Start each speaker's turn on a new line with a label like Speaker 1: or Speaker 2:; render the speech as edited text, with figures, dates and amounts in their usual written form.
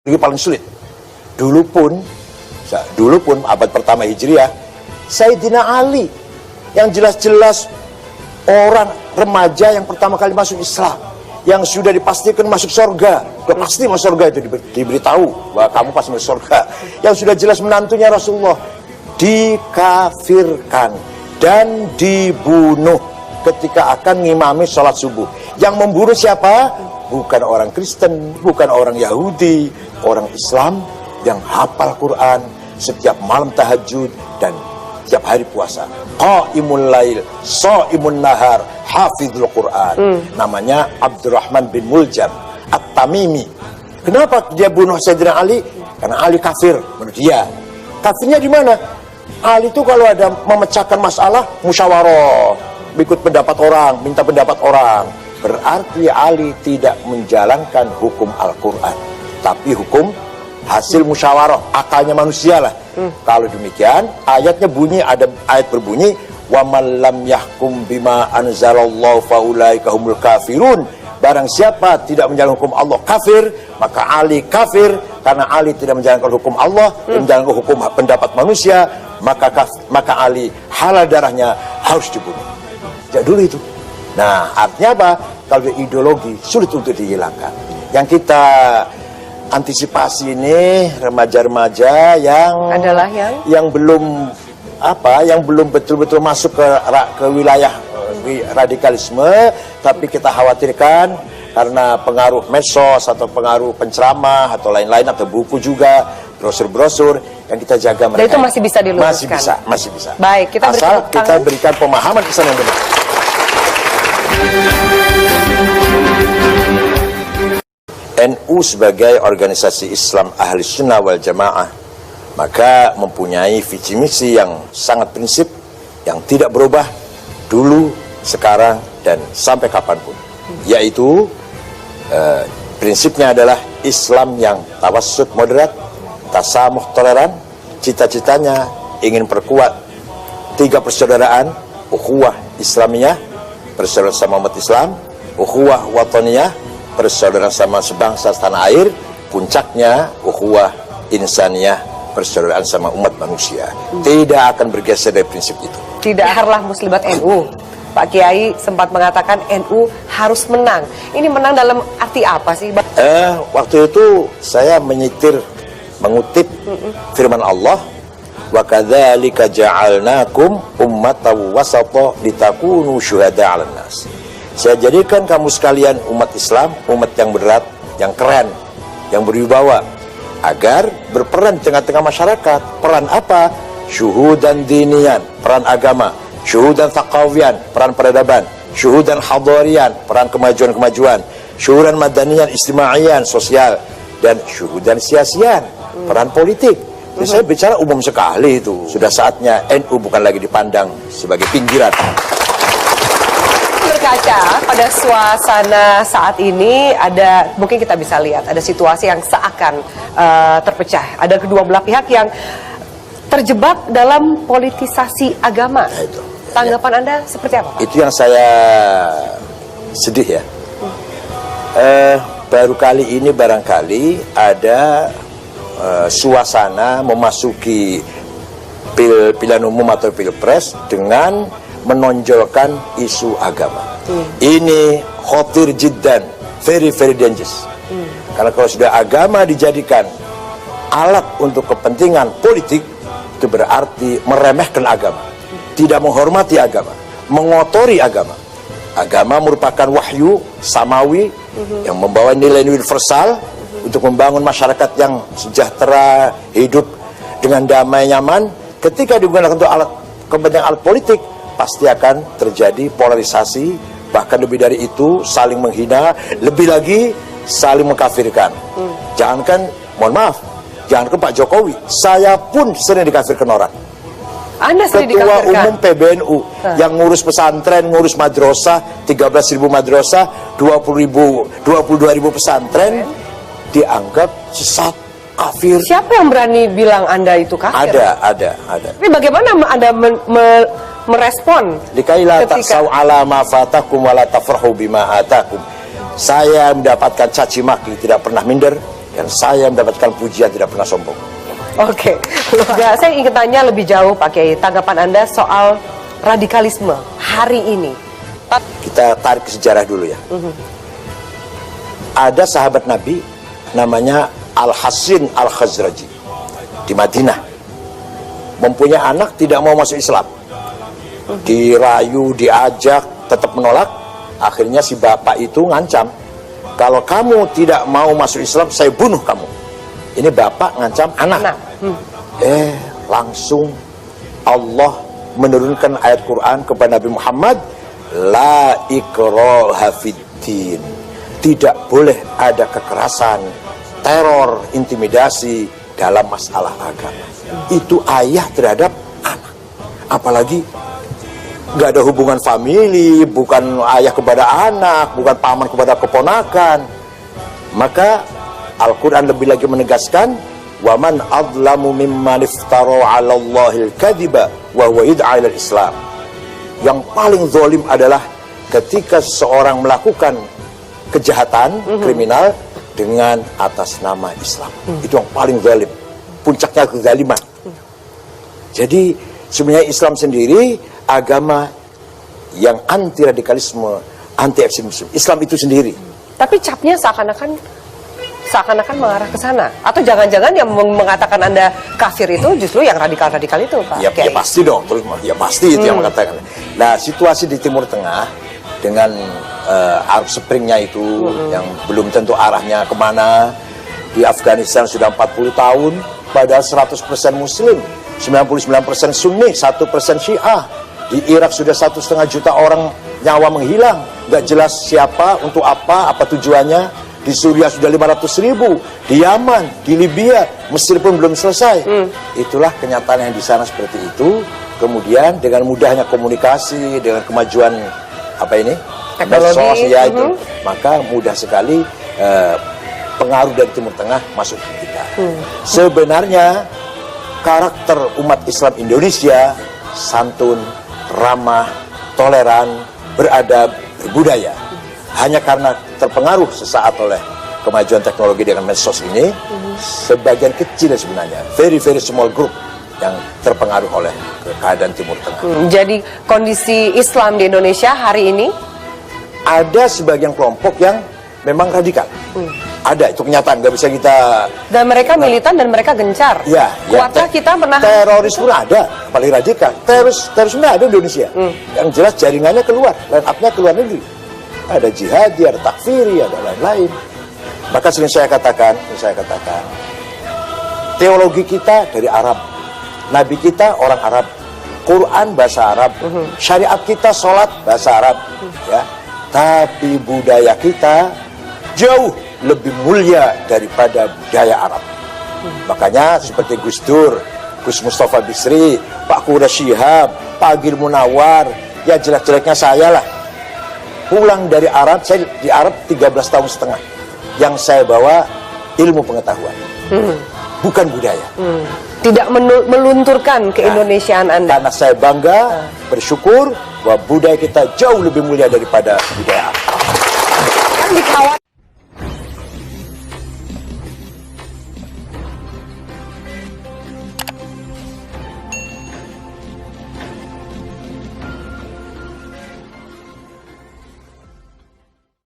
Speaker 1: Ini paling sulit. Dulu pun abad pertama Hijriah, Sayyidina Ali yang jelas-jelas orang remaja yang pertama kali masuk Islam, yang sudah dipastikan masuk surga, sudah pasti masuk surga, itu diberitahu bahwa kamu pasti masuk surga, yang sudah jelas menantunya Rasulullah dikafirkan dan dibunuh ketika akan ngimami sholat subuh. Yang membunuh siapa? Bukan orang Kristen, bukan orang Yahudi, orang Islam yang hafal Quran, setiap malam tahajud dan setiap hari puasa. Qaimul lail, shaimun nahar, hafizul Quran. Namanya Abdurrahman bin Muljam At-Tamimi. Kenapa dia bunuh Sayyidina Ali? Karena Ali kafir menurut dia. Kafirnya di mana? Ali itu kalau ada memecahkan masalah, musyawarah, ikut pendapat orang, minta pendapat orang. Berarti Ali tidak menjalankan hukum Al-Quran, tapi hukum hasil musyawarah, akalnya manusia lah. Kalau demikian, ayatnya bunyi, ada ayat berbunyi, wa man lam yahkum bima anzalallahu faulaika humul kafirun. Barang siapa tidak menjalankan hukum Allah kafir, maka Ali kafir. Karena Ali tidak menjalankan hukum Allah, menjalankan hukum pendapat manusia, maka Ali halal darahnya, harus dibunuh. Sejak dulu itu. Nah, artinya apa? Kalau ideologi sulit untuk dihilangkan. Yang kita antisipasi ini remaja-remaja yang belum betul-betul masuk ke wilayah radikalisme, tapi kita khawatirkan karena pengaruh medsos atau pengaruh penceramah atau lain-lain, atau buku juga, brosur-brosur yang kita jaga mereka.
Speaker 2: Dan itu masih bisa diluruskan.
Speaker 1: Masih bisa.
Speaker 2: Baik,
Speaker 1: kita berikan pemahaman Islam yang benar. NU sebagai organisasi Islam Ahli Sunnah wal Jamaah maka mempunyai visi misi yang sangat prinsip, yang tidak berubah dulu, sekarang, dan sampai kapanpun. Yaitu prinsipnya adalah Islam yang tawassut moderat, tasamuh toleran. Cita-citanya ingin perkuat 3 persaudaraan, ukhuwah Islamiyah, persaudaraan sama umat Islam, ukhuwah wataniyah, persaudaraan sama sebangsa tanah air, puncaknya ukhuwah insaniyah, persaudaraan sama umat manusia. Tidak akan bergeser dari prinsip itu.
Speaker 2: Tidak harlah muslimat NU. Pak Kiai sempat mengatakan NU harus menang. Ini menang dalam arti apa sih, Bang?
Speaker 1: Waktu itu saya mengutip firman Allah, wa kadzalika ja'alnakum ummatan wasata litakunu syuhada 'alan nas. Saya jadikan kamu sekalian umat Islam, umat yang berat, yang keren, yang berwibawa, agar berperan di tengah-tengah masyarakat. Peran apa? Syuhudan dinian, peran agama. Syuhudan thaqawiyan, peran peradaban. Syuhudan hadariyan, peran kemajuan-kemajuan. Syuhudan madaniyan, istimaiyan, sosial. Dan syuhudan siasian, peran politik. Jadi saya bicara umum sekali itu. Sudah saatnya NU bukan lagi dipandang sebagai pinggiran.
Speaker 2: Berkaca pada suasana saat ini, mungkin kita bisa lihat ada situasi yang seakan terpecah. Ada kedua belah pihak yang terjebak dalam politisasi agama. Nah, itu. Tanggapan Anda seperti apa, Pak?
Speaker 1: Itu yang saya sedih ya. Baru kali ini barangkali ada suasana memasuki pilihan umum atau pilpres dengan menonjolkan isu agama. Ini khotir jiddan, very very dangerous. Karena kalau sudah agama dijadikan alat untuk kepentingan politik, itu berarti meremehkan agama, tidak menghormati agama, mengotori agama. Agama merupakan wahyu samawi yang membawa nilai universal untuk membangun masyarakat yang sejahtera, hidup dengan damai, nyaman. Ketika digunakan untuk kepentingan alat politik, pasti akan terjadi polarisasi, bahkan lebih dari itu saling menghina, lebih lagi saling mengkafirkan. Jangankan, mohon maaf, jangankan Pak Jokowi, saya pun sering dikafirkan orang.
Speaker 2: Anda sering
Speaker 1: Ketua
Speaker 2: dikafirkan?
Speaker 1: Umum PBNU yang ngurus pesantren, ngurus madrasah, 13.000 madrasah, 22.000 pesantren, dianggap sesat, kafir.
Speaker 2: Siapa yang berani bilang Anda itu kafir?
Speaker 1: Ada.
Speaker 2: Tapi bagaimana Anda merespon?
Speaker 1: Likaila ta'saw ala ma fatakum wa la tafrahu bima atakum. Saya mendapatkan caci maki, tidak pernah minder. Dan saya mendapatkan pujian tidak pernah sombong.
Speaker 2: Oke, ya, saya ingin tanya lebih jauh Pak Kiai, tanggapan Anda soal radikalisme hari ini.
Speaker 1: Kita tarik ke sejarah dulu ya. Ada sahabat Nabi namanya Al-Hasin Al-Khazraji di Madinah. Mempunyai anak tidak mau masuk Islam. Dirayu, diajak, tetap menolak. Akhirnya si bapak itu ngancam, kalau kamu tidak mau masuk Islam, saya bunuh kamu. Ini bapak ngancam anak. Langsung Allah menurunkan ayat Quran kepada Nabi Muhammad, la ikraha fiddin. Tidak boleh ada kekerasan, teror, intimidasi dalam masalah agama. Itu ayah terhadap anak. Apalagi nggak ada hubungan famili, bukan ayah kepada anak, bukan paman kepada keponakan. Maka Al-Quran lebih lagi menegaskan, waman adlamu mimman iftara 'ala Allahil kadhiba wa huwa yad'a ilal Islam. Yang paling zalim adalah ketika seorang melakukan kejahatan kriminal dengan atas nama Islam. Itu yang paling zalim. Puncaknya kezaliman. Jadi sebenarnya Islam sendiri agama yang anti radikalisme, anti ekstremisme. Islam itu sendiri.
Speaker 2: Tapi capnya seakan-akan mengarah ke sana. Atau jangan-jangan yang mengatakan Anda kafir itu justru yang radikal-radikal itu, Pak?
Speaker 1: Ya, ya pasti dong, terus ya pasti itu yang mengatakan. Nah, situasi di Timur Tengah dengan Arab Springnya itu yang belum tentu arahnya kemana. Di Afghanistan sudah 40 tahun, padahal 100% Muslim, 99% Sunni, 1% Syiah. Di Irak sudah 1,5 juta orang nyawa menghilang, nggak jelas siapa, untuk apa tujuannya. Di Suriah sudah 500.000, di Yaman, di Libya, Mesir pun belum selesai. Itulah kenyataan yang di sana seperti itu. Kemudian dengan mudahnya komunikasi, dengan kemajuan medsos ya itu, maka mudah sekali pengaruh dari Timur Tengah masuk ke kita. Sebenarnya karakter umat Islam Indonesia santun, ramah, toleran, beradab, berbudaya. Hanya karena terpengaruh sesaat oleh kemajuan teknologi dengan medsos ini, sebagian kecil sebenarnya, very small group yang terpengaruh oleh keadaan Timur Tengah.
Speaker 2: Jadi kondisi Islam di Indonesia hari ini?
Speaker 1: Ada sebagian kelompok yang memang radikal. Ada, itu kenyataan, nggak bisa kita...
Speaker 2: Dan mereka militan dan mereka gencar.
Speaker 1: Ya,
Speaker 2: kuatkah kita menahan...
Speaker 1: Teroris pun ada, paling radikal. Terorisme ada di Indonesia. Yang jelas jaringannya keluar, line up-nya keluar negeri. Ada jihadi, ada takfiri, ada lain-lain. Maka sering saya katakan, teologi kita dari Arab, Nabi kita orang Arab, Quran bahasa Arab, syariat kita sholat bahasa Arab, ya. Tapi budaya kita jauh lebih mulia daripada budaya Arab. Makanya seperti Gus Dur, Gus Mustafa Bisri, Pak Qura Shihab, Pak Agil Munawar, ya jelek-jeleknya saya lah. Pulang dari Arab, saya di Arab 13 tahun setengah. Yang saya bawa ilmu pengetahuan, bukan budaya.
Speaker 2: Tidak melunturkan keindonesiaan Anda.
Speaker 1: Karena saya bangga, bersyukur bahwa budaya kita jauh lebih mulia daripada budaya Arab.
Speaker 2: Kan dikhawatirkan